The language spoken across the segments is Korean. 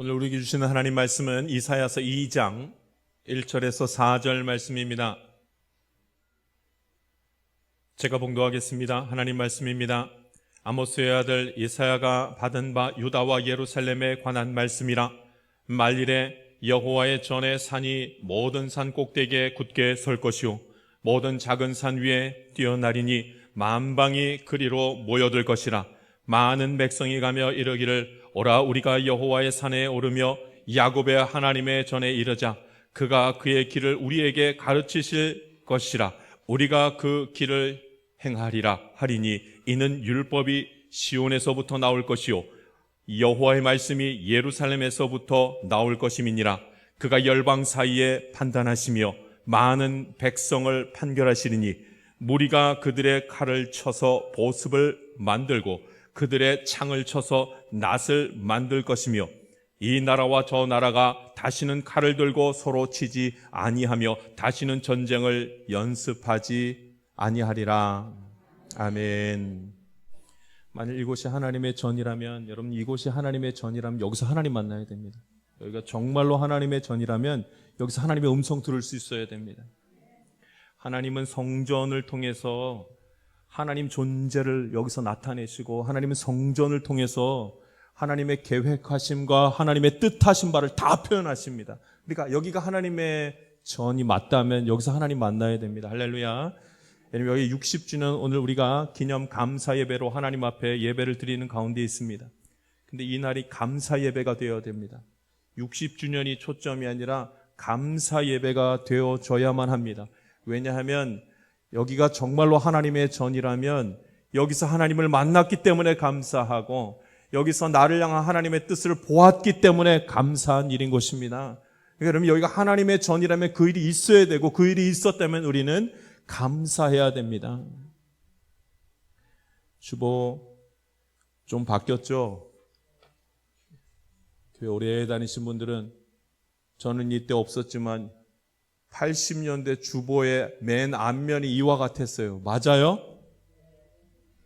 오늘 우리에게 주시는 하나님 말씀은 이사야서 2장 1절에서 4절 말씀입니다. 제가 봉독하겠습니다. 하나님 말씀입니다. 아모스의 아들 이사야가 받은 바 유다와 예루살렘에 관한 말씀이라. 말일에 여호와의 전에 산이 모든 산 꼭대기에 굳게 설 것이요 모든 작은 산 위에 뛰어나리니 만방이 그리로 모여들 것이라. 많은 백성이 가며 이르기를 오라 우리가 여호와의 산에 오르며 야곱의 하나님의 전에 이르자. 그가 그의 길을 우리에게 가르치실 것이라. 우리가 그 길을 행하리라 하리니 이는 율법이 시온에서부터 나올 것이요 여호와의 말씀이 예루살렘에서부터 나올 것임이니라. 그가 열방 사이에 판단하시며 많은 백성을 판결하시리니 무리가 그들의 칼을 쳐서 보습을 만들고 그들의 창을 쳐서 낫을 만들 것이며 이 나라와 저 나라가 다시는 칼을 들고 서로 치지 아니하며 다시는 전쟁을 연습하지 아니하리라. 아멘. 만일 이곳이 하나님의 전이라면, 여러분 이곳이 하나님의 전이라면 여기서 하나님 만나야 됩니다. 여기가 정말로 하나님의 전이라면 여기서 하나님의 음성 들을 수 있어야 됩니다. 하나님은 성전을 통해서 하나님 존재를 여기서 나타내시고, 하나님은 성전을 통해서 하나님의 계획하심과 하나님의 뜻하신 바를 다 표현하십니다. 그러니까 여기가 하나님의 전이 맞다면 여기서 하나님 만나야 됩니다. 할렐루야. 왜냐면 여기 60주년 오늘 우리가 기념 감사 예배로 하나님 앞에 예배를 드리는 가운데 있습니다. 근데 이 날이 감사 예배가 되어야 됩니다. 60주년이 초점이 아니라 감사 예배가 되어져야만 합니다. 왜냐하면 여기가 정말로 하나님의 전이라면 여기서 하나님을 만났기 때문에 감사하고 여기서 나를 향한 하나님의 뜻을 보았기 때문에 감사한 일인 것입니다. 그러니까 여러분 여기가 하나님의 전이라면 그 일이 있어야 되고 그 일이 있었다면 우리는 감사해야 됩니다. 주보 좀 바뀌었죠? 교회 오래 다니신 분들은 저는 이때 없었지만 80년대 주보의 맨 앞면이 이와 같았어요. 맞아요?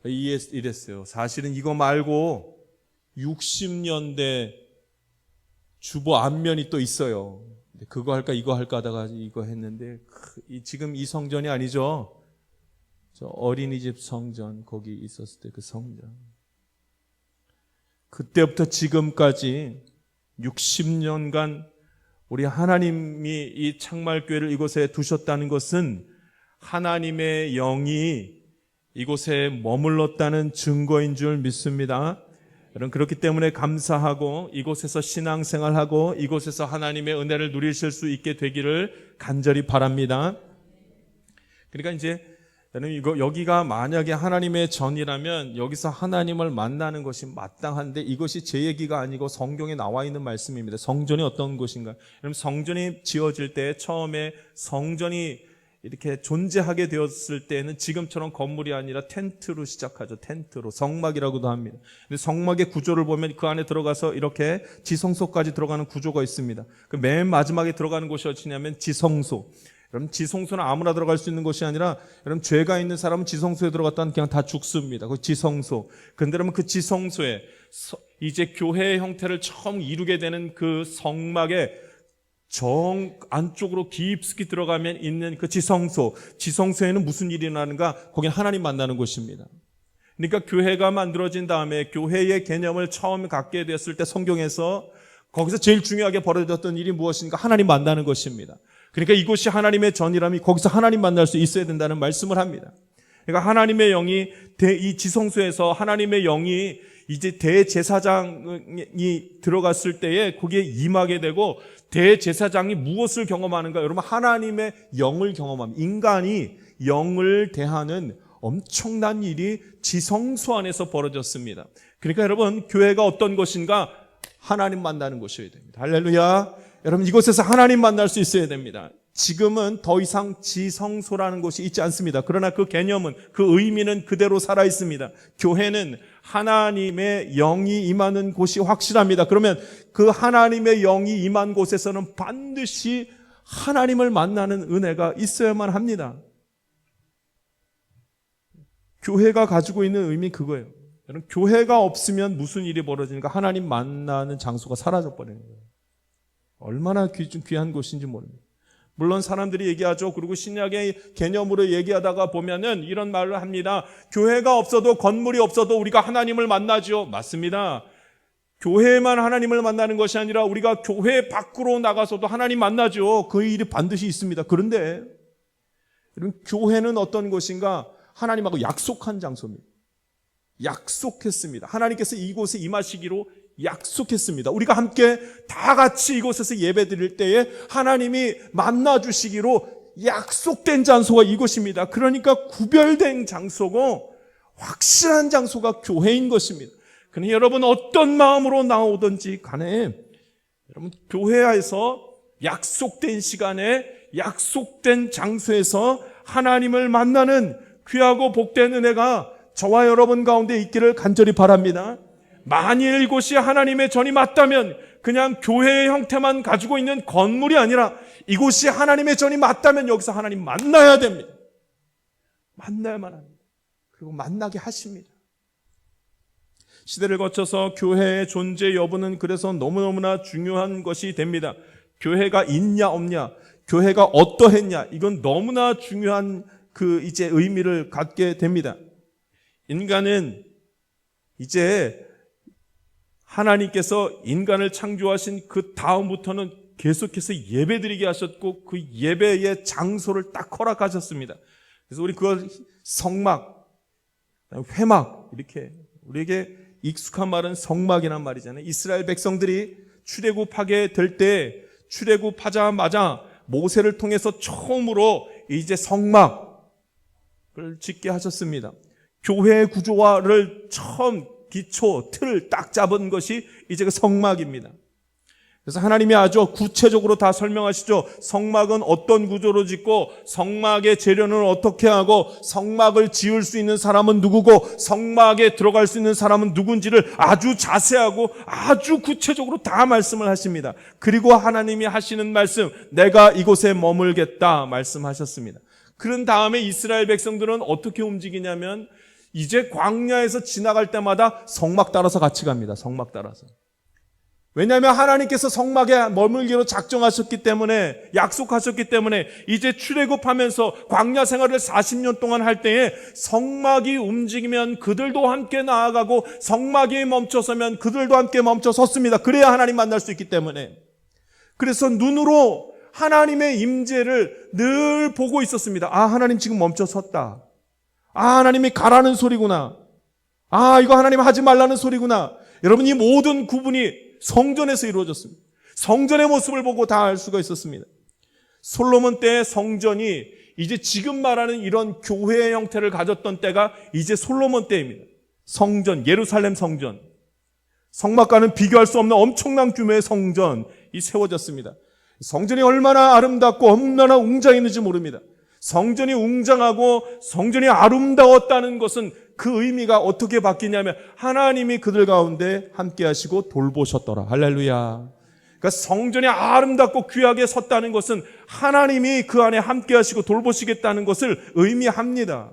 이랬어요. 사실은 이거 말고 60년대 주보 앞면이 또 있어요. 그거 할까 이거 할까 하다가 이거 했는데 지금 이 성전이 아니죠. 저 어린이집 성전 거기 있었을 때 그 성전. 그때부터 지금까지 60년간 우리 하나님이 이 창말교회를 이곳에 두셨다는 것은 하나님의 영이 이곳에 머물렀다는 증거인 줄 믿습니다. 여러분 그렇기 때문에 감사하고 이곳에서 신앙생활하고 이곳에서 하나님의 은혜를 누리실 수 있게 되기를 간절히 바랍니다. 그러니까 이제 여러분 여기가 만약에 하나님의 전이라면 여기서 하나님을 만나는 것이 마땅한데 이것이 제 얘기가 아니고 성경에 나와 있는 말씀입니다. 성전이 어떤 곳인가? 여러분 성전이 지어질 때 처음에 성전이 이렇게 존재하게 되었을 때는 지금처럼 건물이 아니라 텐트로 시작하죠. 텐트로. 성막이라고도 합니다. 근데 성막의 구조를 보면 그 안에 들어가서 이렇게 지성소까지 들어가는 구조가 있습니다. 그 맨 마지막에 들어가는 곳이 어디냐면 지성소. 여러분 지성소는 아무나 들어갈 수 있는 곳이 아니라 여러분 죄가 있는 사람은 지성소에 들어갔다는 그냥 다 죽습니다. 그 지성소. 그런데 여러분 그 지성소에 이제 교회의 형태를 처음 이루게 되는 그 성막에 정 안쪽으로 깊숙이 들어가면 있는 그 지성소. 지성소에는 무슨 일이 일어나는가? 거기는 하나님 만나는 곳입니다. 그러니까 교회가 만들어진 다음에 교회의 개념을 처음 갖게 되었을 때 성경에서 거기서 제일 중요하게 벌어졌던 일이 무엇인가? 하나님 만나는 것입니다. 그러니까 이곳이 하나님의 전이라면 거기서 하나님 만날 수 있어야 된다는 말씀을 합니다. 그러니까 하나님의 영이 이 지성소에서 하나님의 영이 이제 대제사장이 들어갔을 때에 거기에 임하게 되고 대제사장이 무엇을 경험하는가? 여러분 하나님의 영을 경험합니다. 인간이 영을 대하는 엄청난 일이 지성소 안에서 벌어졌습니다. 그러니까 여러분 교회가 어떤 곳인가? 하나님 만나는 곳이어야 됩니다. 할렐루야. 여러분 이곳에서 하나님 만날 수 있어야 됩니다. 지금은 더 이상 지성소라는 곳이 있지 않습니다. 그러나 그 개념은 그 의미는 그대로 살아 있습니다. 교회는 하나님의 영이 임하는 곳이 확실합니다. 그러면 그 하나님의 영이 임한 곳에서는 반드시 하나님을 만나는 은혜가 있어야만 합니다. 교회가 가지고 있는 의미 그거예요. 여러분, 교회가 없으면 무슨 일이 벌어지는가? 하나님 만나는 장소가 사라져 버리는 거예요. 얼마나 귀한 곳인지 모릅니다. 물론 사람들이 얘기하죠. 그리고 신약의 개념으로 얘기하다가 보면은 이런 말을 합니다. 교회가 없어도, 건물이 없어도 우리가 하나님을 만나죠. 맞습니다. 교회만 하나님을 만나는 것이 아니라 우리가 교회 밖으로 나가서도 하나님 만나죠. 그 일이 반드시 있습니다. 그런데 여러분, 교회는 어떤 곳인가? 하나님하고 약속한 장소입니다. 약속했습니다. 하나님께서 이곳에 임하시기로 약속했습니다. 우리가 함께 다 같이 이곳에서 예배 드릴 때에 하나님이 만나주시기로 약속된 장소가 이곳입니다. 그러니까 구별된 장소고 확실한 장소가 교회인 것입니다. 그러니 여러분, 어떤 마음으로 나오든지 간에 여러분, 교회에서 약속된 시간에 약속된 장소에서 하나님을 만나는 귀하고 복된 은혜가 저와 여러분 가운데 있기를 간절히 바랍니다. 만일 이곳이 하나님의 전이 맞다면 그냥 교회의 형태만 가지고 있는 건물이 아니라 이곳이 하나님의 전이 맞다면 여기서 하나님 만나야 됩니다. 만나야만 합니다. 그리고 만나게 하십니다. 시대를 거쳐서 교회의 존재 여부는 그래서 너무너무나 중요한 것이 됩니다. 교회가 있냐 없냐, 교회가 어떠했냐, 이건 너무나 중요한 이제 의미를 갖게 됩니다. 인간은 이제 하나님께서 인간을 창조하신 그 다음부터는 계속해서 예배드리게 하셨고 그 예배의 장소를 딱 허락하셨습니다. 그래서 우리 그걸 성막, 회막, 이렇게 우리에게 익숙한 말은 성막이란 말이잖아요. 이스라엘 백성들이 출애굽하게 될 때 출애굽하자마자 모세를 통해서 처음으로 이제 성막을 짓게 하셨습니다. 교회의 구조화를 처음 기초, 틀을 딱 잡은 것이 이제 그 성막입니다. 그래서 하나님이 아주 구체적으로 다 설명하시죠. 성막은 어떤 구조로 짓고 성막의 재료는 어떻게 하고 성막을 지을 수 있는 사람은 누구고 성막에 들어갈 수 있는 사람은 누군지를 아주 자세하고 아주 구체적으로 다 말씀을 하십니다. 그리고 하나님이 하시는 말씀, 내가 이곳에 머물겠다 말씀하셨습니다. 그런 다음에 이스라엘 백성들은 어떻게 움직이냐면 이제 광야에서 지나갈 때마다 성막 따라서 같이 갑니다. 성막 따라서. 왜냐하면 하나님께서 성막에 머물기로 작정하셨기 때문에, 약속하셨기 때문에 이제 출애굽하면서 광야 생활을 40년 동안 할 때에 성막이 움직이면 그들도 함께 나아가고 성막이 멈춰서면 그들도 함께 멈춰섰습니다. 그래야 하나님 만날 수 있기 때문에. 그래서 눈으로 하나님의 임재를 늘 보고 있었습니다. 아, 하나님 지금 멈춰섰다. 아, 하나님이 가라는 소리구나. 아, 이거 하나님 하지 말라는 소리구나. 여러분, 이 모든 구분이 성전에서 이루어졌습니다. 성전의 모습을 보고 다 알 수가 있었습니다. 솔로몬 때의 성전이 이제 지금 말하는 이런 교회의 형태를 가졌던 때가 이제 솔로몬 때입니다. 성전, 예루살렘 성전. 성막과는 비교할 수 없는 엄청난 규모의 성전이 세워졌습니다. 성전이 얼마나 아름답고 얼마나 웅장했는지 모릅니다. 성전이 웅장하고 성전이 아름다웠다는 것은 그 의미가 어떻게 바뀌냐면 하나님이 그들 가운데 함께 하시고 돌보셨더라. 할렐루야. 그러니까 성전이 아름답고 귀하게 섰다는 것은 하나님이 그 안에 함께 하시고 돌보시겠다는 것을 의미합니다.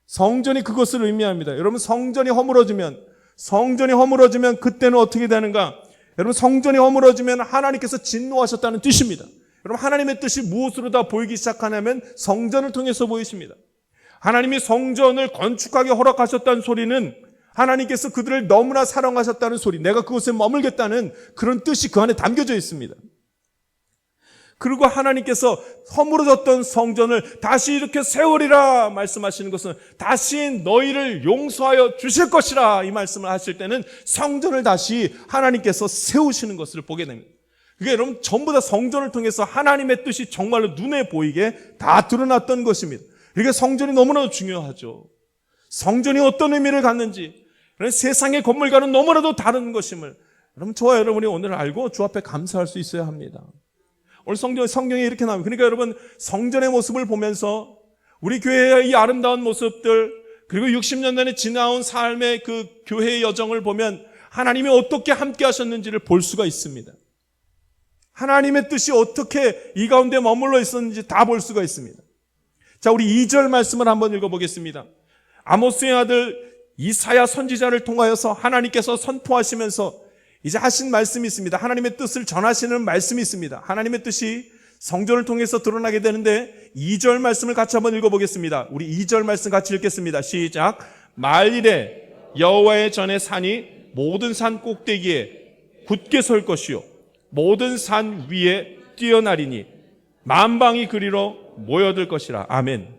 성전이 그것을 의미합니다. 여러분, 성전이 허물어지면 그때는 어떻게 되는가? 여러분, 성전이 허물어지면 하나님께서 진노하셨다는 뜻입니다. 여러분, 하나님의 뜻이 무엇으로 다 보이기 시작하냐면 성전을 통해서 보이십니다. 하나님이 성전을 건축하게 허락하셨다는 소리는 하나님께서 그들을 너무나 사랑하셨다는 소리, 내가 그곳에 머물겠다는 그런 뜻이 그 안에 담겨져 있습니다. 그리고 하나님께서 허물어졌던 성전을 다시 이렇게 세우리라 말씀하시는 것은 다시 너희를 용서하여 주실 것이라 이 말씀을 하실 때는 성전을 다시 하나님께서 세우시는 것을 보게 됩니다. 그게 여러분 전부 다 성전을 통해서 하나님의 뜻이 정말로 눈에 보이게 다 드러났던 것입니다. 이게 성전이 너무나도 중요하죠. 성전이 어떤 의미를 갖는지, 세상의 건물과는 너무나도 다른 것임을 여러분, 저와 여러분이 오늘 알고 주 앞에 감사할 수 있어야 합니다. 오늘 성경에 이렇게 나옵니다. 그러니까 여러분, 성전의 모습을 보면서 우리 교회의 이 아름다운 모습들, 그리고 60년 전에 지나온 삶의 그 교회의 여정을 보면 하나님이 어떻게 함께 하셨는지를 볼 수가 있습니다. 하나님의 뜻이 어떻게 이 가운데 머물러 있었는지 다 볼 수가 있습니다. 자, 우리 2절 말씀을 한번 읽어보겠습니다. 아모스의 아들 이사야 선지자를 통하여서 하나님께서 선포하시면서 이제 하신 말씀이 있습니다. 하나님의 뜻을 전하시는 말씀이 있습니다. 하나님의 뜻이 성전을 통해서 드러나게 되는데 2절 말씀을 같이 한번 읽어보겠습니다. 우리 2절 말씀 같이 읽겠습니다. 시작. 말일에 여호와의 전에 산이 모든 산 꼭대기에 굳게 설 것이요 모든 산 위에 뛰어나리니 만방이 그리로 모여들 것이라. 아멘.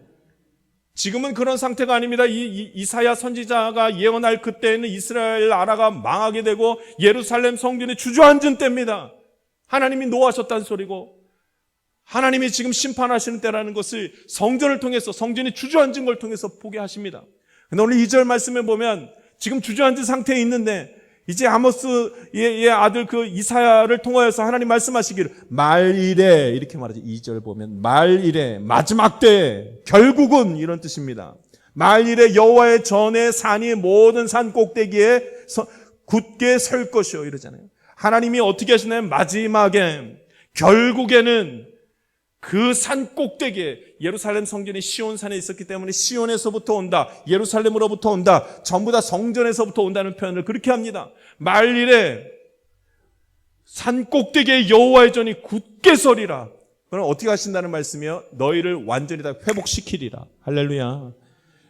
지금은 그런 상태가 아닙니다. 이사야 선지자가 예언할 그때에는 이스라엘 나라가 망하게 되고 예루살렘 성전이 주저앉은 때입니다. 하나님이 노하셨다는 소리고 하나님이 지금 심판하시는 때라는 것을 성전을 통해서, 성전이 주저앉은 걸 통해서 보게 하십니다. 근데 오늘 2절 말씀에 보면 지금 주저앉은 상태에 있는데 이제 아모스의 아들 그 이사야를 통하여서 하나님 말씀하시기를 말일에, 이렇게 말하죠. 2절 보면 말일에, 마지막 때, 결국은, 이런 뜻입니다. 말일에 여호와의 전에 산이 모든 산 꼭대기에 굳게 설 것이요, 이러잖아요. 하나님이 어떻게 하시나요? 마지막에, 결국에는 그 산 꼭대기에, 예루살렘 성전이 시온산에 있었기 때문에 시온에서부터 온다, 예루살렘으로부터 온다, 전부 다 성전에서부터 온다는 표현을 그렇게 합니다. 말일에 산 꼭대기에 여호와의 전이 굳게 서리라. 그럼 어떻게 하신다는 말씀이요? 너희를 완전히 다 회복시키리라. 할렐루야.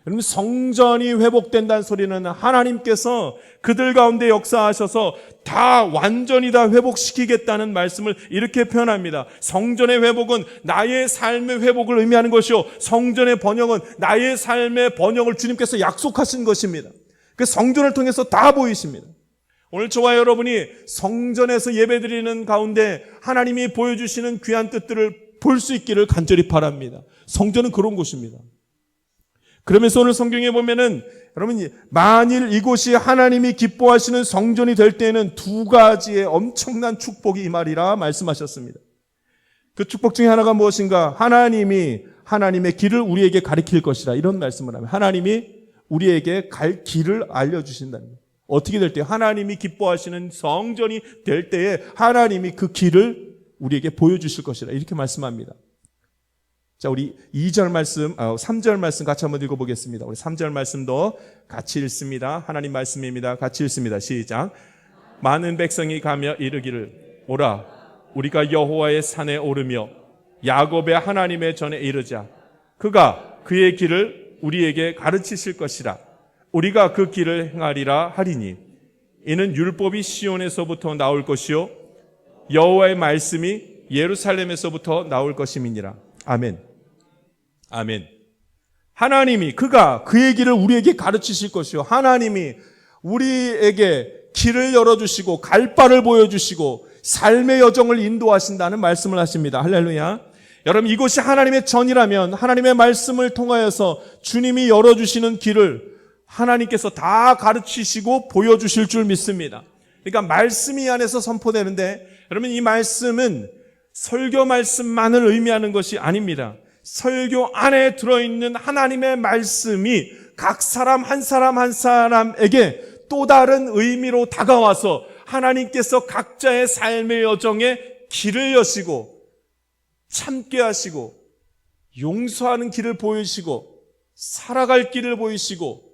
여러분, 성전이 회복된다는 소리는 하나님께서 그들 가운데 역사하셔서 다 완전히 다 회복시키겠다는 말씀을 이렇게 표현합니다. 성전의 회복은 나의 삶의 회복을 의미하는 것이요, 성전의 번영은 나의 삶의 번영을 주님께서 약속하신 것입니다. 그 성전을 통해서 다 보이십니다. 오늘 저와 여러분이 성전에서 예배드리는 가운데 하나님이 보여주시는 귀한 뜻들을 볼 수 있기를 간절히 바랍니다. 성전은 그런 곳입니다. 그러면서 오늘 성경에 보면은 여러분, 만일 이곳이 하나님이 기뻐하시는 성전이 될 때에는 두 가지의 엄청난 축복이 임하리라 말씀하셨습니다. 그 축복 중에 하나가 무엇인가? 하나님이 하나님의 길을 우리에게 가르칠 것이라, 이런 말씀을 하면 하나님이 우리에게 갈 길을 알려주신다는 거예요. 어떻게 될 때? 하나님이 기뻐하시는 성전이 될 때에 하나님이 그 길을 우리에게 보여주실 것이라, 이렇게 말씀합니다. 자, 우리 2절 말씀, 3절 말씀 같이 한번 읽어보겠습니다. 우리 3절 말씀도 같이 읽습니다. 하나님 말씀입니다. 같이 읽습니다. 시작. 많은 백성이 가며 이르기를 오라, 우리가 여호와의 산에 오르며 야곱의 하나님의 전에 이르자. 그가 그의 길을 우리에게 가르치실 것이라. 우리가 그 길을 행하리라 하리니 이는 율법이 시온에서부터 나올 것이요 여호와의 말씀이 예루살렘에서부터 나올 것임이니라. 아멘. 아멘. 하나님이, 그가 그의 길을 우리에게 가르치실 것이요, 하나님이 우리에게 길을 열어주시고 갈 바를 보여주시고 삶의 여정을 인도하신다는 말씀을 하십니다. 할렐루야. 여러분, 이곳이 하나님의 전이라면 하나님의 말씀을 통하여서 주님이 열어주시는 길을 하나님께서 다 가르치시고 보여주실 줄 믿습니다. 그러니까 말씀이 안에서 선포되는데, 여러분, 이 말씀은 설교 말씀만을 의미하는 것이 아닙니다. 설교 안에 들어있는 하나님의 말씀이 각 사람 한 사람 한 사람에게 또 다른 의미로 다가와서 하나님께서 각자의 삶의 여정에 길을 여시고 참게 하시고 용서하는 길을 보이시고 살아갈 길을 보이시고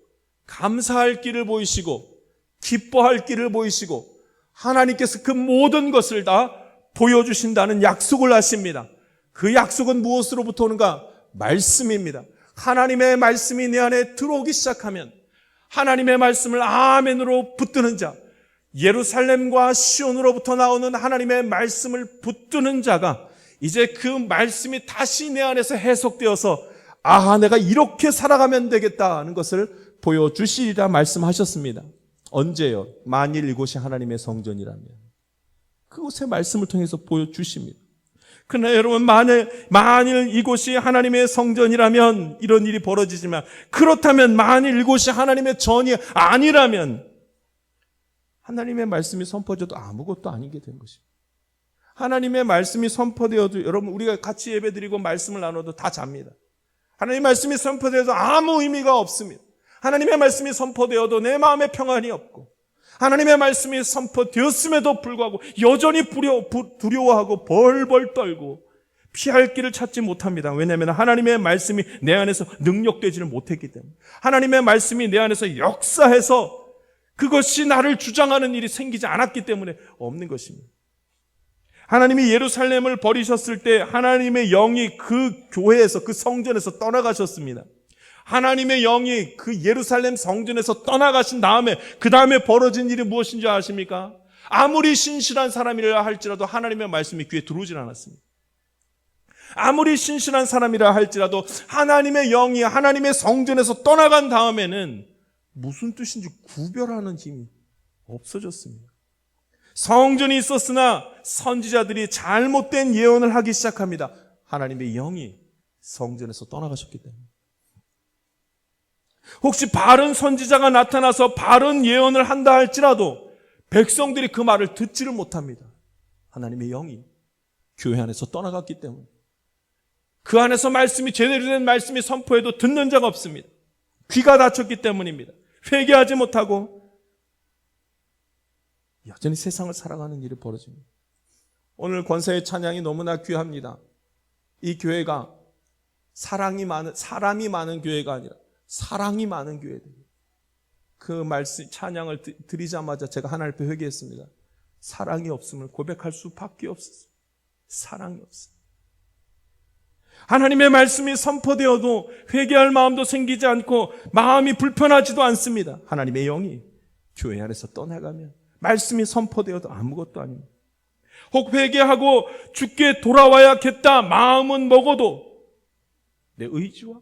감사할 길을 보이시고 기뻐할 길을 보이시고 하나님께서 그 모든 것을 다 보여주신다는 약속을 하십니다. 그 약속은 무엇으로부터 오는가? 말씀입니다. 하나님의 말씀이 내 안에 들어오기 시작하면 하나님의 말씀을 아멘으로 붙드는 자, 예루살렘과 시온으로부터 나오는 하나님의 말씀을 붙드는 자가 이제 그 말씀이 다시 내 안에서 해석되어서 내가 이렇게 살아가면 되겠다는 것을 보여주시리라 말씀하셨습니다. 언제요? 만일 이곳이 하나님의 성전이라면 그곳의 말씀을 통해서 보여주십니다. 그러나 여러분, 만일 이곳이 하나님의 성전이라면 이런 일이 벌어지지만, 그렇다면 만일 이곳이 하나님의 전이 아니라면 하나님의 말씀이 선포되어도 아무것도 아니게 된 것입니다. 하나님의 말씀이 선포되어도 여러분, 우리가 같이 예배드리고 말씀을 나눠도 다 잡니다. 하나님의 말씀이 선포되어도 아무 의미가 없습니다. 하나님의 말씀이 선포되어도 내 마음에 평안이 없고, 하나님의 말씀이 선포되었음에도 불구하고 여전히 두려워하고 벌벌 떨고 피할 길을 찾지 못합니다. 왜냐하면 하나님의 말씀이 내 안에서 능력되지를 못했기 때문에, 하나님의 말씀이 내 안에서 역사해서 그것이 나를 주장하는 일이 생기지 않았기 때문에 없는 것입니다. 하나님이 예루살렘을 버리셨을 때 하나님의 영이 그 교회에서, 그 성전에서 떠나가셨습니다. 하나님의 영이 그 예루살렘 성전에서 떠나가신 다음에 그 다음에 벌어진 일이 무엇인지 아십니까? 아무리 신실한 사람이라 할지라도 하나님의 말씀이 귀에 들어오질 않았습니다. 아무리 신실한 사람이라 할지라도 하나님의 영이 하나님의 성전에서 떠나간 다음에는 무슨 뜻인지 구별하는 힘이 없어졌습니다. 성전이 있었으나 선지자들이 잘못된 예언을 하기 시작합니다. 하나님의 영이 성전에서 떠나가셨기 때문에. 혹시 바른 선지자가 나타나서 바른 예언을 한다 할지라도 백성들이 그 말을 듣지를 못합니다. 하나님의 영이 교회 안에서 떠나갔기 때문에. 그 안에서 말씀이 제대로 된 말씀이 선포해도 듣는 자가 없습니다. 귀가 닫혔기 때문입니다. 회개하지 못하고 여전히 세상을 살아가는 일이 벌어집니다. 오늘 권사의 찬양이 너무나 귀합니다. 이 교회가 사람이 많은 교회가 아니라 사랑이 많은 교회입니다. 그 말씀 찬양을 드리자마자 제가 하나님 앞에 회개했습니다. 사랑이 없음을 고백할 수밖에 없었어요. 사랑이 없어요. 하나님의 말씀이 선포되어도 회개할 마음도 생기지 않고 마음이 불편하지도 않습니다. 하나님의 영이 교회 안에서 떠나가면 말씀이 선포되어도 아무것도 아닙니다. 혹 회개하고 주께 돌아와야겠다 마음은 먹어도 내 의지와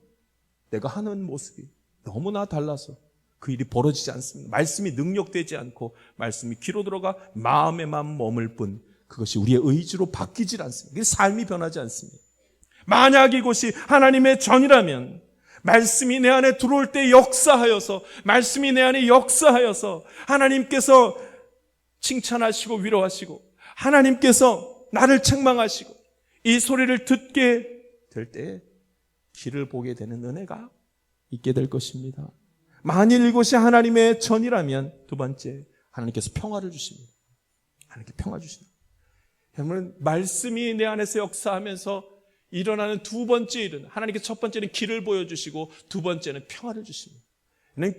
내가 하는 모습이 너무나 달라서 그 일이 벌어지지 않습니다. 말씀이 능력되지 않고 말씀이 귀로 들어가 마음에만 머물 뿐 그것이 우리의 의지로 바뀌질 않습니다. 삶이 변하지 않습니다. 만약 이곳이 하나님의 전이라면 말씀이 내 안에 들어올 때 역사하여서, 말씀이 내 안에 역사하여서 하나님께서 칭찬하시고 위로하시고 하나님께서 나를 책망하시고 이 소리를 듣게 될 때 길을 보게 되는 은혜가 있게 될 것입니다. 만일 이곳이 하나님의 전이라면 두 번째, 하나님께서 평화를 주십니다. 하나님께 평화 주십니다. 여러분, 말씀이 내 안에서 역사하면서 일어나는 두 번째 일은, 하나님께서 첫 번째는 길을 보여주시고 두 번째는 평화를 주십니다.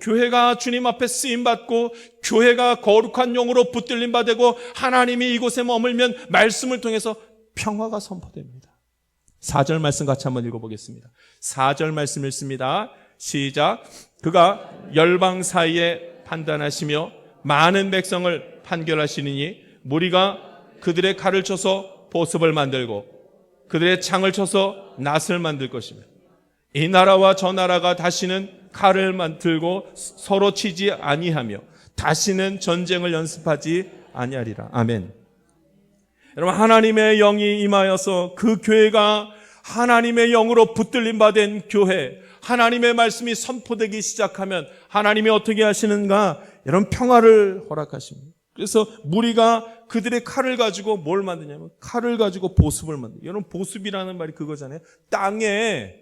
교회가 주님 앞에 쓰임받고 교회가 거룩한 영으로 붙들림 받고 하나님이 이곳에 머물면 말씀을 통해서 평화가 선포됩니다. 4절 말씀 같이 한번 읽어보겠습니다. 4절 말씀 읽습니다. 시작. 그가 열방 사이에 판단하시며 많은 백성을 판결하시니 무리가 그들의 칼을 쳐서 보습을 만들고 그들의 창을 쳐서 낫을 만들 것이며 이 나라와 저 나라가 다시는 칼을 만들고 서로 치지 아니하며 다시는 전쟁을 연습하지 아니하리라. 아멘. 여러분, 하나님의 영이 임하여서 그 교회가 하나님의 영으로 붙들림 받은 교회, 하나님의 말씀이 선포되기 시작하면 하나님이 어떻게 하시는가? 여러분, 평화를 허락하십니다. 그래서 무리가 그들의 칼을 가지고 뭘 만드냐면 칼을 가지고 보습을 만들어요. 여러분, 보습이라는 말이 그거잖아요. 땅에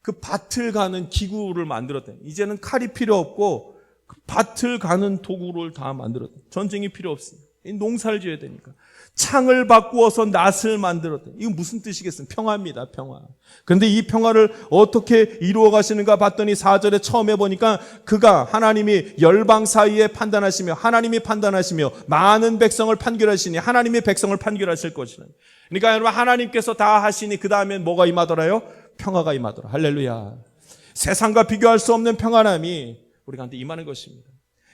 그 밭을 가는 기구를 만들었대요. 이제는 칼이 필요 없고 그 밭을 가는 도구를 다 만들었대요. 전쟁이 필요 없습니다. 농사를 지어야 되니까. 창을 바꾸어서 낫을 만들었대요. 이거 무슨 뜻이겠습니까? 평화입니다. 평화. 그런데 이 평화를 어떻게 이루어 가시는가 봤더니 4절에 처음에 보니까 그가 하나님이 열방 사이에 판단하시며 하나님이 판단하시며 많은 백성을 판결하시니 하나님이 백성을 판결하실 것이라. 그러니까 여러분, 하나님께서 다 하시니 그 다음엔 뭐가 임하더라요? 평화가 임하더라. 할렐루야. 세상과 비교할 수 없는 평안함이 우리한테 임하는 것입니다.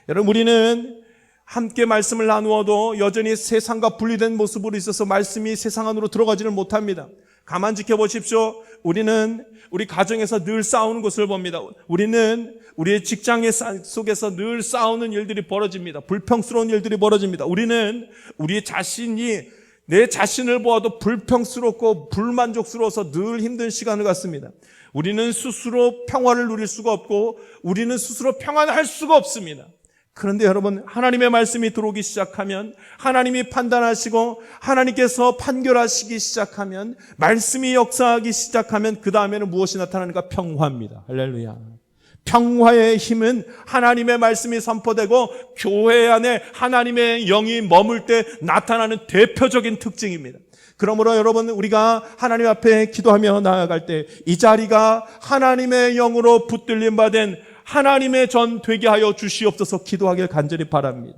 여러분, 우리는 함께 말씀을 나누어도 여전히 세상과 분리된 모습으로 있어서 말씀이 세상 안으로 들어가지를 못합니다. 가만 지켜보십시오. 우리는 우리 가정에서 늘 싸우는 것을 봅니다. 우리는 우리의 직장의 속에서 늘 싸우는 일들이 벌어집니다. 불평스러운 일들이 벌어집니다. 우리는 우리 자신이 내 자신을 보아도 불평스럽고 불만족스러워서 늘 힘든 시간을 갖습니다. 우리는 스스로 평화를 누릴 수가 없고 우리는 스스로 평안할 수가 없습니다. 그런데 여러분, 하나님의 말씀이 들어오기 시작하면, 하나님이 판단하시고 하나님께서 판결하시기 시작하면, 말씀이 역사하기 시작하면 그 다음에는 무엇이 나타나는가? 평화입니다. 할렐루야. 평화의 힘은 하나님의 말씀이 선포되고 교회 안에 하나님의 영이 머물 때 나타나는 대표적인 특징입니다. 그러므로 여러분, 우리가 하나님 앞에 기도하며 나아갈 때 이 자리가 하나님의 영으로 붙들림 받은 하나님의 전 되게 하여 주시옵소서 기도하길 간절히 바랍니다.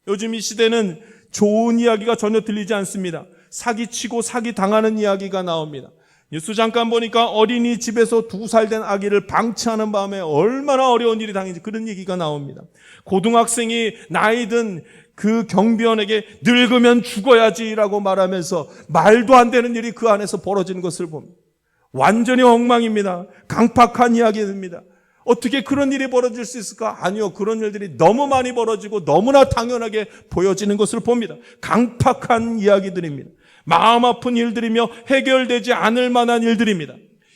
요즘 이 시대는 좋은 이야기가 전혀 들리지 않습니다. 사기치고 사기당하는 이야기가 나옵니다. 뉴스 잠깐 보니까 어린이집에서 2살 된 아기를 방치하는 바람에 얼마나 어려운 일이 당했는지 그런 얘기가 나옵니다. 고등학생이 나이 든 그 경비원에게 늙으면 죽어야지라고 말하면서 말도 안 되는 일이 그 안에서 벌어지는 것을 봅니다. 완전히 엉망입니다. 강팍한 이야기입니다. 어떻게 그런 일이 벌어질 수 있을까? 아니요. 그런 일들이 너무 많이 벌어지고 너무나 당연하게 보여지는 것을 봅니다. 강팍한 이야기들입니다. 마음 아픈 일들이며 해결되지 않을 만한 일들입니다.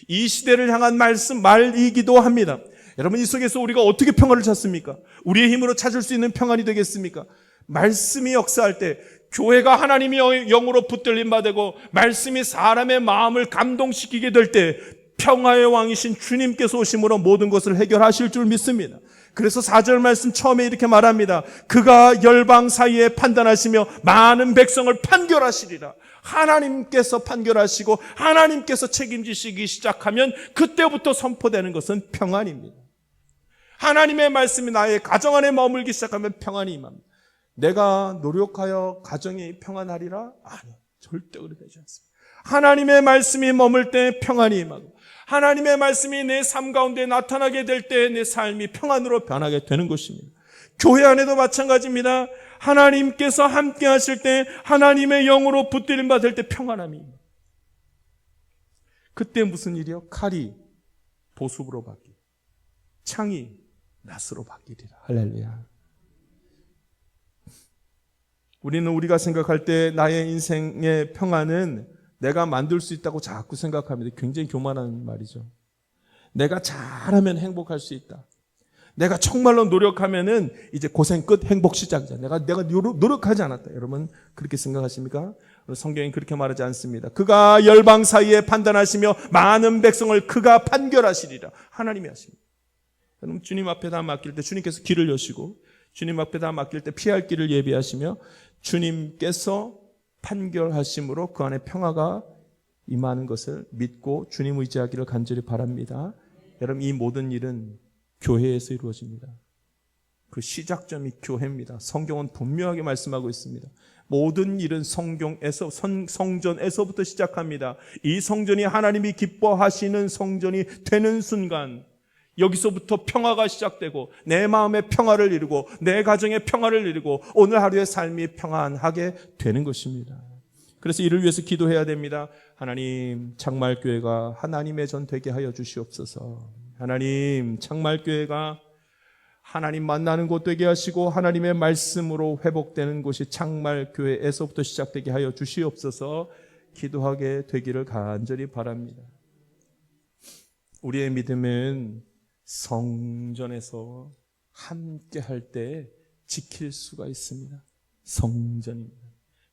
이 시대를 향한 말이기도 합니다. 여러분, 이 속에서 우리가 어떻게 평안을 찾습니까? 우리의 힘으로 찾을 수 있는 평안이 되겠습니까? 말씀이 역사할 때, 교회가 하나님의 영으로 붙들림 받고 말씀이 사람의 마음을 감동시키게 될 때 평화의 왕이신 주님께서 오심으로 모든 것을 해결하실 줄 믿습니다. 그래서 4절 말씀 처음에 이렇게 말합니다. 그가 열방 사이에 판단하시며 많은 백성을 판결하시리라. 하나님께서 판결하시고 하나님께서 책임지시기 시작하면 그때부터 선포되는 것은 평안입니다. 하나님의 말씀이 나의 가정 안에 머물기 시작하면 평안이 임합니다. 내가 노력하여 가정이 평안하리라? 아니요, 절대 그렇게 되지 않습니다. 하나님의 말씀이 머물 때 평안이 임하고 하나님의 말씀이 내 삶 가운데 나타나게 될 때 내 삶이 평안으로 변하게 되는 것입니다. 교회 안에도 마찬가지입니다. 하나님께서 함께 하실 때 하나님의 영으로 붙들림 받을 때 평안함이 임합니다. 그때 무슨 일이요? 칼이 보습으로 바뀌고 창이 낫으로 바뀌리라. 할렐루야. 우리는 우리가 생각할 때 나의 인생의 평안은 내가 만들 수 있다고 자꾸 생각합니다. 굉장히 교만한 말이죠. 내가 잘하면 행복할 수 있다. 내가 정말로 노력하면은 이제 고생 끝, 행복 시작이다. 내가 노력하지 않았다. 여러분 그렇게 생각하십니까? 성경이 그렇게 말하지 않습니다. 그가 열방 사이에 판단하시며 많은 백성을 그가 판결하시리라. 하나님이 하십니다. 여러분 주님 앞에 다 맡길 때 주님께서 길을 여시고 주님 앞에 다 맡길 때 피할 길을 예비하시며 주님께서 판결하심으로 그 안에 평화가 임하는 것을 믿고 주님 의지하기를 간절히 바랍니다. 여러분 이 모든 일은 교회에서 이루어집니다. 그 시작점이 교회입니다. 성경은 분명하게 말씀하고 있습니다. 모든 일은 성전에서부터 시작합니다. 이 성전이 하나님이 기뻐하시는 성전이 되는 순간 여기서부터 평화가 시작되고 내 마음의 평화를 이루고 내 가정의 평화를 이루고 오늘 하루의 삶이 평안하게 되는 것입니다. 그래서 이를 위해서 기도해야 됩니다. 하나님 창말교회가 하나님의 전 되게 하여 주시옵소서. 하나님 창말교회가 하나님 만나는 곳 되게 하시고 하나님의 말씀으로 회복되는 곳이 창말교회에서부터 시작되게 하여 주시옵소서. 기도하게 되기를 간절히 바랍니다. 우리의 믿음은 성전에서 함께 할 때 지킬 수가 있습니다. 성전입니다.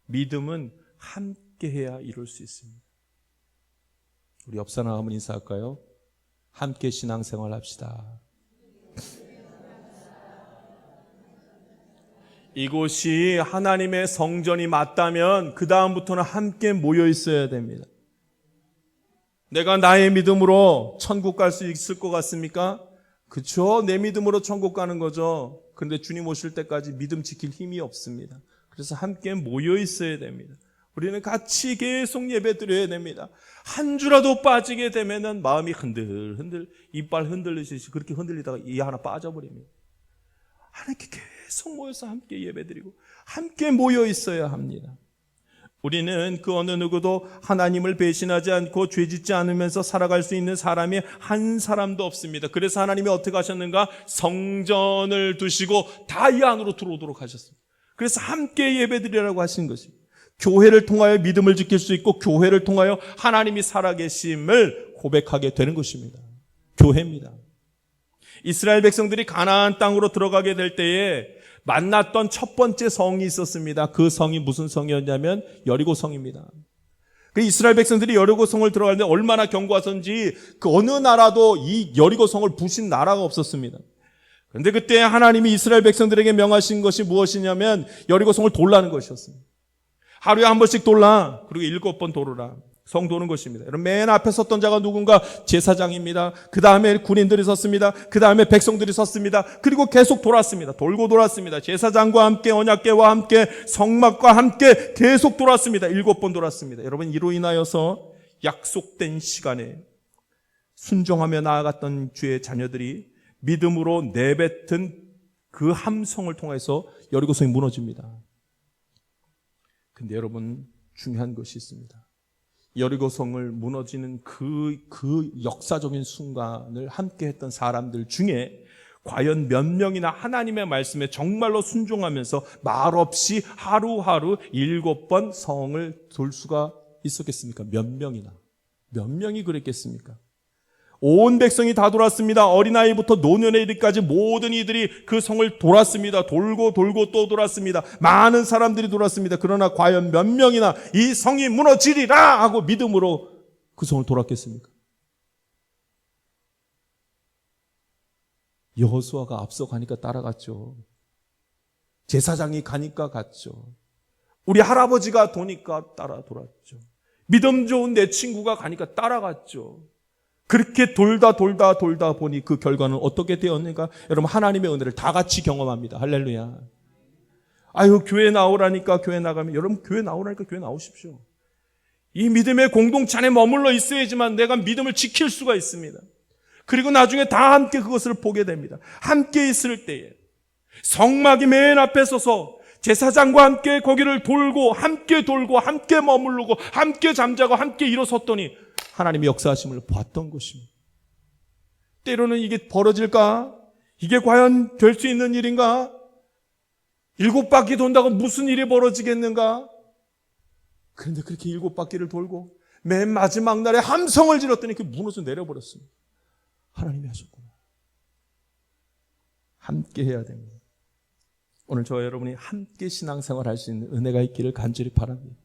믿음은 함께 해야 이룰 수 있습니다. 우리 옆 사람 한번 인사할까요? 함께 신앙생활 합시다. 이곳이 하나님의 성전이 맞다면 그 다음부터는 함께 모여 있어야 됩니다. 내가 나의 믿음으로 천국 갈 수 있을 것 같습니까? 그렇죠. 내 믿음으로 천국 가는 거죠. 그런데 주님 오실 때까지 믿음 지킬 힘이 없습니다. 그래서 함께 모여 있어야 됩니다. 우리는 같이 계속 예배 드려야 됩니다. 한 주라도 빠지게 되면은 마음이 흔들흔들 이빨 흔들리듯이 그렇게 흔들리다가 이 하나 빠져버립니다. 하나님께 계속 모여서 함께 예배 드리고 함께 모여 있어야 합니다. 우리는 그 어느 누구도 하나님을 배신하지 않고 죄짓지 않으면서 살아갈 수 있는 사람이 한 사람도 없습니다. 그래서 하나님이 어떻게 하셨는가? 성전을 두시고 다 이 안으로 들어오도록 하셨습니다. 그래서 함께 예배드리라고 하신 것입니다. 교회를 통하여 믿음을 지킬 수 있고 교회를 통하여 하나님이 살아계심을 고백하게 되는 것입니다. 교회입니다. 이스라엘 백성들이 가나안 땅으로 들어가게 될 때에 만났던 첫 번째 성이 있었습니다. 그 성이 무슨 성이었냐면 여리고 성입니다. 그 이스라엘 백성들이 여리고 성을 들어가는데 얼마나 견고하던지 그 어느 나라도 이 여리고 성을 부신 나라가 없었습니다. 그런데 그때 하나님이 이스라엘 백성들에게 명하신 것이 무엇이냐면 여리고 성을 돌라는 것이었습니다. 하루에 한 번씩 돌라. 그리고 7번 돌으라. 성 도는 것입니다. 여러분, 맨 앞에 섰던 자가 누군가? 제사장입니다. 그 다음에 군인들이 섰습니다. 그 다음에 백성들이 섰습니다. 그리고 계속 돌았습니다. 돌고 돌았습니다. 제사장과 함께, 언약궤와 함께, 성막과 함께 계속 돌았습니다. 7번 돌았습니다. 여러분, 이로 인하여서 약속된 시간에 순종하며 나아갔던 주의 자녀들이 믿음으로 내뱉은 그 함성을 통해서 여리고성이 무너집니다. 근데 여러분, 중요한 것이 있습니다. 여리고성을 무너지는 그 역사적인 순간을 함께 했던 사람들 중에 과연 몇 명이나 하나님의 말씀에 정말로 순종하면서 말없이 하루하루 7번 성을 돌 수가 있었겠습니까? 몇 명이나? 몇 명이 그랬겠습니까? 온 백성이 다 돌았습니다. 어린아이부터 노년에 이르기까지 모든 이들이 그 성을 돌았습니다. 돌고 돌고 또 돌았습니다. 많은 사람들이 돌았습니다. 그러나 과연 몇 명이나 이 성이 무너지리라 하고 믿음으로 그 성을 돌았겠습니까? 여호수아가 앞서가니까 따라갔죠. 제사장이 가니까 갔죠. 우리 할아버지가 도니까 따라 돌았죠. 믿음 좋은 내 친구가 가니까 따라갔죠. 그렇게 돌다 보니 그 결과는 어떻게 되었는가? 여러분, 하나님의 은혜를 다 같이 경험합니다. 할렐루야. 아유, 교회 나오라니까 교회 나가면, 여러분, 교회 나오라니까 교회 나오십시오. 이 믿음의 공동체 안에 머물러 있어야지만 내가 믿음을 지킬 수가 있습니다. 그리고 나중에 다 함께 그것을 보게 됩니다. 함께 있을 때에 성막이 맨 앞에 서서 제사장과 함께 거기를 돌고 함께 머무르고 함께 잠자고 함께 일어섰더니 하나님의 역사하심을 봤던 것입니다. 때로는 이게 벌어질까? 이게 과연 될 수 있는 일인가? 7바퀴 돈다고 무슨 일이 벌어지겠는가? 그런데 그렇게 7바퀴를 돌고 맨 마지막 날에 함성을 질렀더니 그 무너져 내려버렸습니다. 하나님이 하셨구나. 함께 해야 됩니다. 오늘 저와 여러분이 함께 신앙생활 할 수 있는 은혜가 있기를 간절히 바랍니다.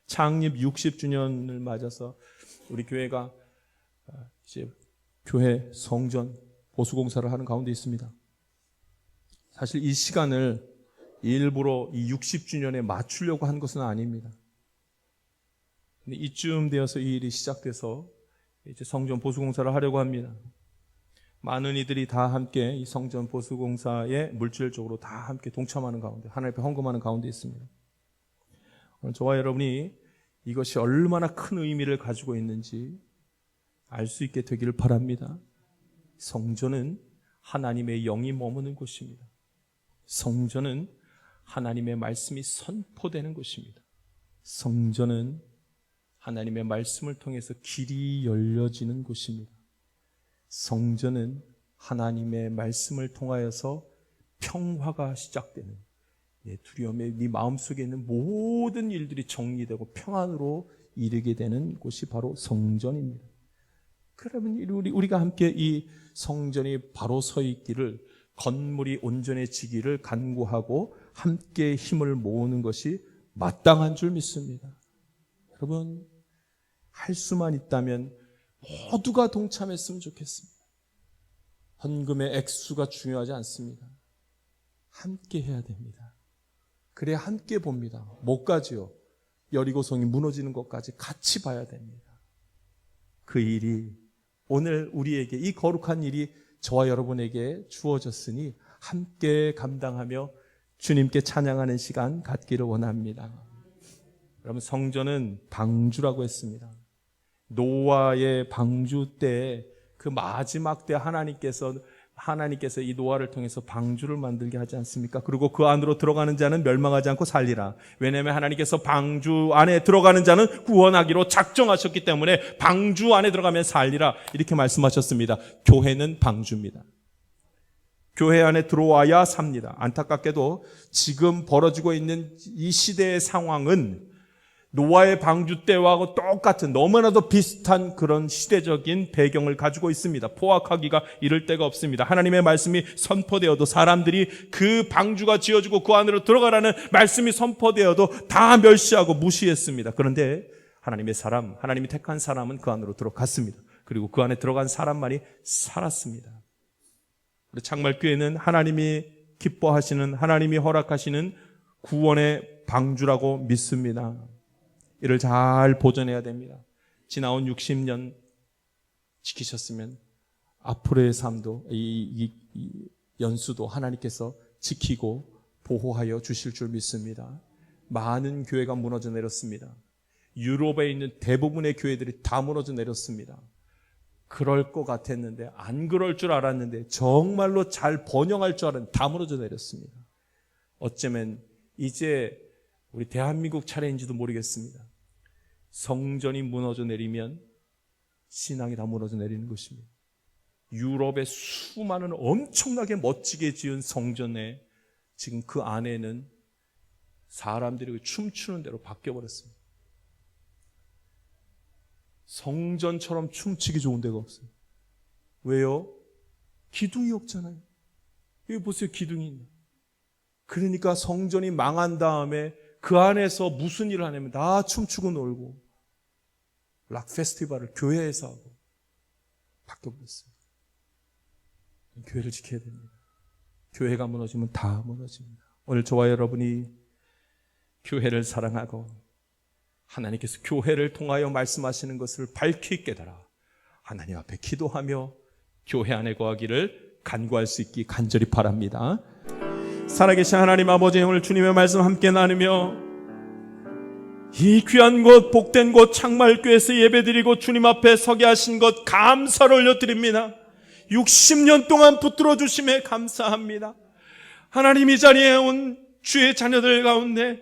창립 60주년을 맞아서 우리 교회가 이제 교회 성전 보수공사를 하는 가운데 있습니다. 사실 이 시간을 일부러 이 60주년에 맞추려고 한 것은 아닙니다. 근데 이쯤 되어서 이 일이 시작돼서 이제 성전 보수공사를 하려고 합니다. 많은 이들이 다 함께 이 성전 보수공사에 물질적으로 다 함께 동참하는 가운데, 하나님 앞에 헌금하는 가운데 있습니다. 오늘 저와 여러분이 이것이 얼마나 큰 의미를 가지고 있는지 알 수 있게 되기를 바랍니다. 성전은 하나님의 영이 머무는 곳입니다. 성전은 하나님의 말씀이 선포되는 곳입니다. 성전은 하나님의 말씀을 통해서 길이 열려지는 곳입니다. 성전은 하나님의 말씀을 통하여서 평화가 시작되는, 두려움에 네 마음속에 있는 모든 일들이 정리되고 평안으로 이르게 되는 곳이 바로 성전입니다. 그러면 우리가 함께 이 성전이 바로 서 있기를, 건물이 온전해지기를 간구하고 함께 힘을 모으는 것이 마땅한 줄 믿습니다. 여러분, 할 수만 있다면 모두가 동참했으면 좋겠습니다. 헌금의 액수가 중요하지 않습니다. 함께 해야 됩니다. 그래야 함께 봅니다. 뭐까지요? 여리고성이 무너지는 것까지 같이 봐야 됩니다. 그 일이 오늘 우리에게, 이 거룩한 일이 저와 여러분에게 주어졌으니 함께 감당하며 주님께 찬양하는 시간 갖기를 원합니다. 여러분, 성전은 방주라고 했습니다. 노아의 방주 때, 그 마지막 때 하나님께서 이 노아를 통해서 방주를 만들게 하지 않습니까? 그리고 그 안으로 들어가는 자는 멸망하지 않고 살리라. 왜냐하면 하나님께서 방주 안에 들어가는 자는 구원하기로 작정하셨기 때문에 방주 안에 들어가면 살리라, 이렇게 말씀하셨습니다. 교회는 방주입니다. 교회 안에 들어와야 삽니다. 안타깝게도 지금 벌어지고 있는 이 시대의 상황은 노아의 방주 때와 똑같은 너무나도 비슷한 그런 시대적인 배경을 가지고 있습니다. 포악하기가 이를 데가 없습니다. 하나님의 말씀이 선포되어도 사람들이 그 방주가 지어지고 그 안으로 들어가라는 말씀이 선포되어도 다 멸시하고 무시했습니다. 그런데 하나님의 사람, 하나님이 택한 사람은 그 안으로 들어갔습니다. 그리고 그 안에 들어간 사람만이 살았습니다. 창말교회는 하나님이 기뻐하시는, 하나님이 허락하시는 구원의 방주라고 믿습니다. 이를 잘 보존해야 됩니다. 지나온 60년 지키셨으면 앞으로의 삶도 이 연수도 하나님께서 지키고 보호하여 주실 줄 믿습니다. 많은 교회가 무너져 내렸습니다. 유럽에 있는 대부분의 교회들이 다 무너져 내렸습니다. 그럴 것 같았는데, 안 그럴 줄 알았는데, 정말로 잘 번영할 줄 알았는데 다 무너져 내렸습니다. 어쩌면 이제 우리 대한민국 차례인지도 모르겠습니다. 성전이 무너져 내리면 신앙이 다 무너져 내리는 것입니다. 유럽의 수많은 엄청나게 멋지게 지은 성전에 지금 그 안에는 사람들이 춤추는 대로 바뀌어버렸습니다. 성전처럼 춤추기 좋은 데가 없어요. 왜요? 기둥이 없잖아요. 여기 보세요, 기둥이 있나. 그러니까 성전이 망한 다음에 그 안에서 무슨 일을 하냐면 다 춤추고 놀고 락 페스티벌을 교회에서 하고 바뀌어버렸어요. 교회를 지켜야 됩니다. 교회가 무너지면 다 무너집니다. 오늘 저와 여러분이 교회를 사랑하고 하나님께서 교회를 통하여 말씀하시는 것을 밝히 깨달아 하나님 앞에 기도하며 교회 안에 거하기를 간구할 수 있기 간절히 바랍니다. 살아계신 하나님 아버지, 오늘 주님의 말씀 함께 나누며 이 귀한 곳, 복된 곳 창말교회에서 예배드리고 주님 앞에 서게 하신 것 감사를 올려드립니다. 60년 동안 붙들어 주심에 감사합니다. 하나님, 이 자리에 온 주의 자녀들 가운데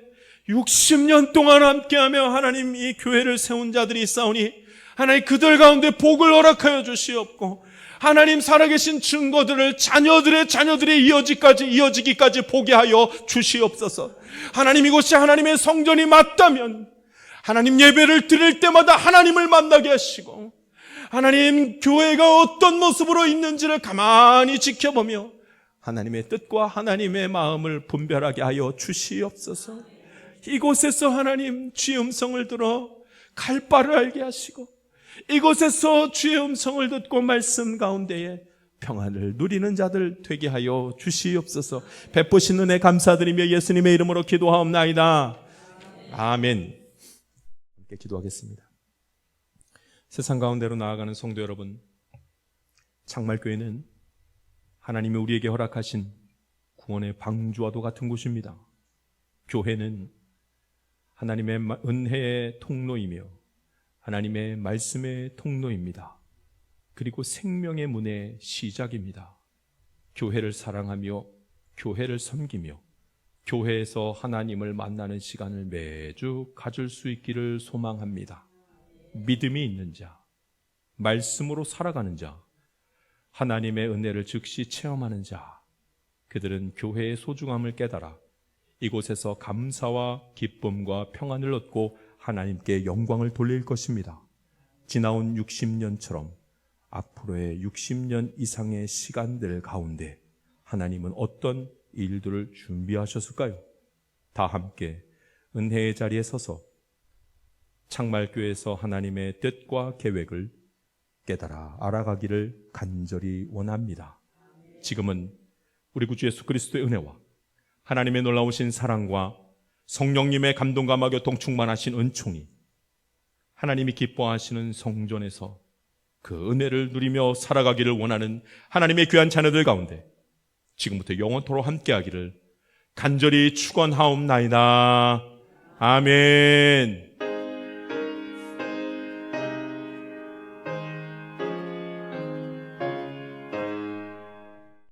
60년 동안 함께하며 하나님 이 교회를 세운 자들이 있사오니 하나님 그들 가운데 복을 허락하여 주시옵고, 하나님 살아계신 증거들을 자녀들의 이어지기까지 보게 하여 주시옵소서. 하나님, 이곳이 하나님의 성전이 맞다면 하나님 예배를 드릴 때마다 하나님을 만나게 하시고, 하나님 교회가 어떤 모습으로 있는지를 가만히 지켜보며 하나님의 뜻과 하나님의 마음을 분별하게 하여 주시옵소서. 이곳에서 하나님 주의 음성을 들어 갈 바를 알게 하시고, 이곳에서 주의 음성을 듣고 말씀 가운데에 평안을 누리는 자들 되게 하여 주시옵소서. 베푸신 은혜 감사드리며 예수님의 이름으로 기도하옵나이다. 아멘. 함께 기도하겠습니다. 세상 가운데로 나아가는 성도 여러분, 창말교회는 하나님이 우리에게 허락하신 구원의 방주와도 같은 곳입니다. 교회는 하나님의 은혜의 통로이며 하나님의 말씀의 통로입니다. 그리고 생명의 문의 시작입니다. 교회를 사랑하며 교회를 섬기며 교회에서 하나님을 만나는 시간을 매주 가질 수 있기를 소망합니다. 믿음이 있는 자, 말씀으로 살아가는 자, 하나님의 은혜를 즉시 체험하는 자, 그들은 교회의 소중함을 깨달아 이곳에서 감사와 기쁨과 평안을 얻고 하나님께 영광을 돌릴 것입니다. 지나온 60년처럼 앞으로의 60년 이상의 시간들 가운데 하나님은 어떤 일들을 준비하셨을까요? 다 함께 은혜의 자리에 서서 창말교회에서 하나님의 뜻과 계획을 깨달아 알아가기를 간절히 원합니다. 지금은 우리 구주 예수 그리스도의 은혜와 하나님의 놀라우신 사랑과 성령님의 감동과 교통 충만하신 은총이 하나님이 기뻐하시는 성전에서 그 은혜를 누리며 살아가기를 원하는 하나님의 귀한 자녀들 가운데 지금부터 영원토록 함께하기를 간절히 축원하옵나이다. 아멘.